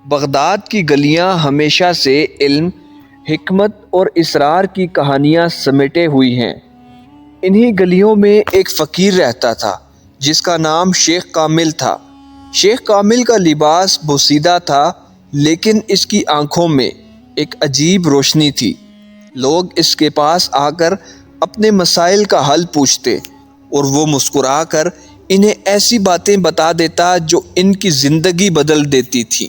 Baghdad کی گلیاں ہمیشہ سے علم، حکمت اور اسرار کی کہانیاں سمیٹے ہوئی ہیں۔ انہی گلیوں میں ایک فقیر رہتا تھا جس کا نام شیخ کامل تھا۔ شیخ کامل کا لباس بوسیدہ تھا، لیکن اس کی آنکھوں میں ایک عجیب روشنی تھی۔ لوگ اس کے پاس آ کر اپنے مسائل کا حل پوچھتے اور وہ مسکرا کر انہیں ایسی باتیں بتا دیتا جو ان کی زندگی بدل دیتی تھی۔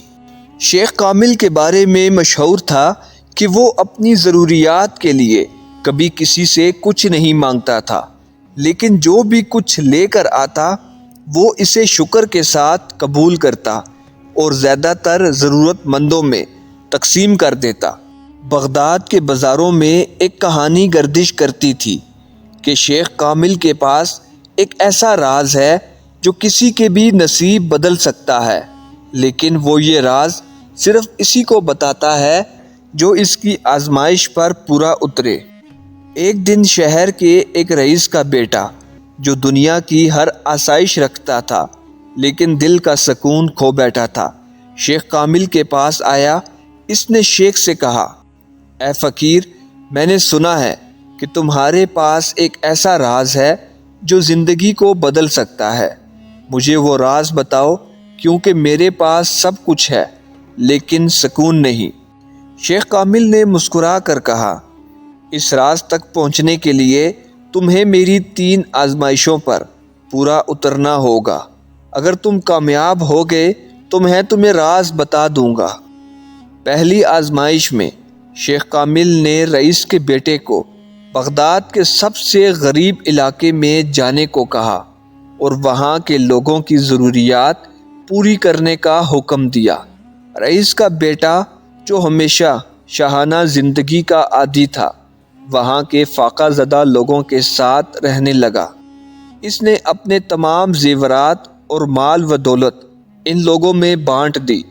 شیخ کامل کے بارے میں مشہور تھا کہ وہ اپنی ضروریات کے لیے کبھی کسی سے کچھ نہیں مانگتا تھا، لیکن جو بھی کچھ لے کر آتا وہ اسے شکر کے ساتھ قبول کرتا اور زیادہ تر ضرورت مندوں میں تقسیم کر دیتا۔ بغداد کے بازاروں میں ایک کہانی گردش کرتی تھی کہ شیخ کامل کے پاس ایک ایسا راز ہے جو کسی کے بھی نصیب بدل سکتا ہے، لیکن وہ یہ راز صرف اسی کو بتاتا ہے جو اس کی آزمائش پر پورا اترے۔ ایک دن شہر کے ایک رئیس کا بیٹا جو دنیا کی ہر آسائش رکھتا تھا لیکن دل کا سکون کھو بیٹھا تھا، شیخ کامل کے پاس آیا۔ اس نے شیخ سے کہا، اے فقیر، میں نے سنا ہے کہ تمہارے پاس ایک ایسا راز ہے جو زندگی کو بدل سکتا ہے۔ مجھے وہ راز بتاؤ، کیونکہ میرے پاس سب کچھ ہے لیکن سکون نہیں۔ شیخ کامل نے مسکرا کر کہا، اس راز تک پہنچنے کے لیے تمہیں میری 3 آزمائشوں پر پورا اترنا ہوگا۔ اگر تم کامیاب ہو گئے تو میں تمہیں راز بتا دوں گا۔ پہلی آزمائش میں شیخ کامل نے رئیس کے بیٹے کو بغداد کے سب سے غریب علاقے میں جانے کو کہا اور وہاں کے لوگوں کی ضروریات پوری کرنے کا حکم دیا۔ رئیس کا بیٹا جو ہمیشہ شاہانہ زندگی کا عادی تھا، وہاں کے فاقہ زدہ لوگوں کے ساتھ رہنے لگا۔ اس نے اپنے تمام زیورات اور مال و دولت ان لوگوں میں بانٹ دی،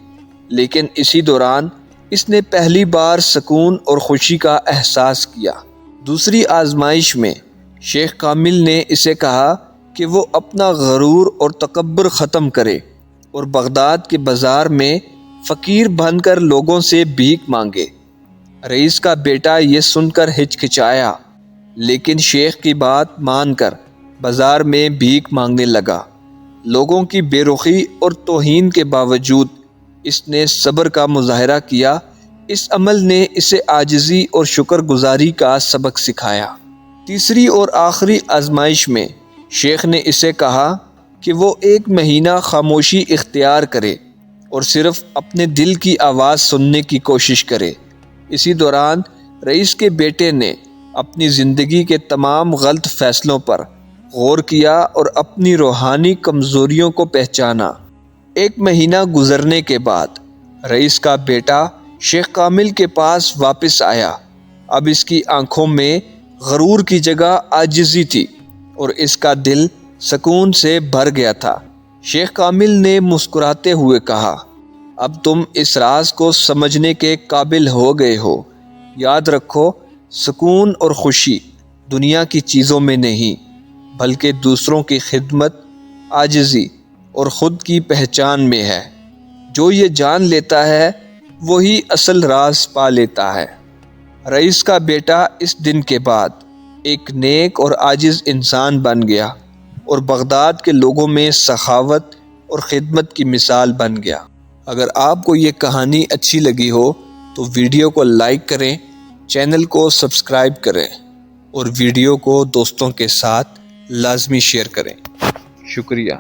لیکن اسی دوران اس نے پہلی بار سکون اور خوشی کا احساس کیا۔ دوسری آزمائش میں شیخ کامل نے اسے کہا کہ وہ اپنا غرور اور تکبر ختم کرے اور بغداد کے بازار میں فقیر بن کر لوگوں سے بھیک مانگے۔ رئیس کا بیٹا یہ سن کر ہچکچایا، لیکن شیخ کی بات مان کر بازار میں بھیک مانگنے لگا۔ لوگوں کی بے رخی اور توہین کے باوجود اس نے صبر کا مظاہرہ کیا۔ اس عمل نے اسے عاجزی اور شکر گزاری کا سبق سکھایا۔ تیسری اور آخری آزمائش میں شیخ نے اسے کہا کہ وہ 1 مہینہ خاموشی اختیار کرے اور صرف اپنے دل کی آواز سننے کی کوشش کرے۔ اسی دوران رئیس کے بیٹے نے اپنی زندگی کے تمام غلط فیصلوں پر غور کیا اور اپنی روحانی کمزوریوں کو پہچانا۔ 1 مہینہ گزرنے کے بعد رئیس کا بیٹا شیخ کامل کے پاس واپس آیا۔ اب اس کی آنکھوں میں غرور کی جگہ عاجزی تھی اور اس کا دل سکون سے بھر گیا تھا۔ شیخ کامل نے مسکراتے ہوئے کہا، اب تم اس راز کو سمجھنے کے قابل ہو گئے ہو۔ یاد رکھو، سکون اور خوشی دنیا کی چیزوں میں نہیں، بلکہ دوسروں کی خدمت، عاجزی اور خود کی پہچان میں ہے۔ جو یہ جان لیتا ہے وہی اصل راز پا لیتا ہے۔ رئیس کا بیٹا اس دن کے بعد ایک نیک اور عاجز انسان بن گیا اور بغداد کے لوگوں میں سخاوت اور خدمت کی مثال بن گیا۔ اگر آپ کو یہ کہانی اچھی لگی ہو تو ویڈیو کو لائک کریں، چینل کو سبسکرائب کریں اور ویڈیو کو دوستوں کے ساتھ لازمی شیئر کریں۔ شکریہ۔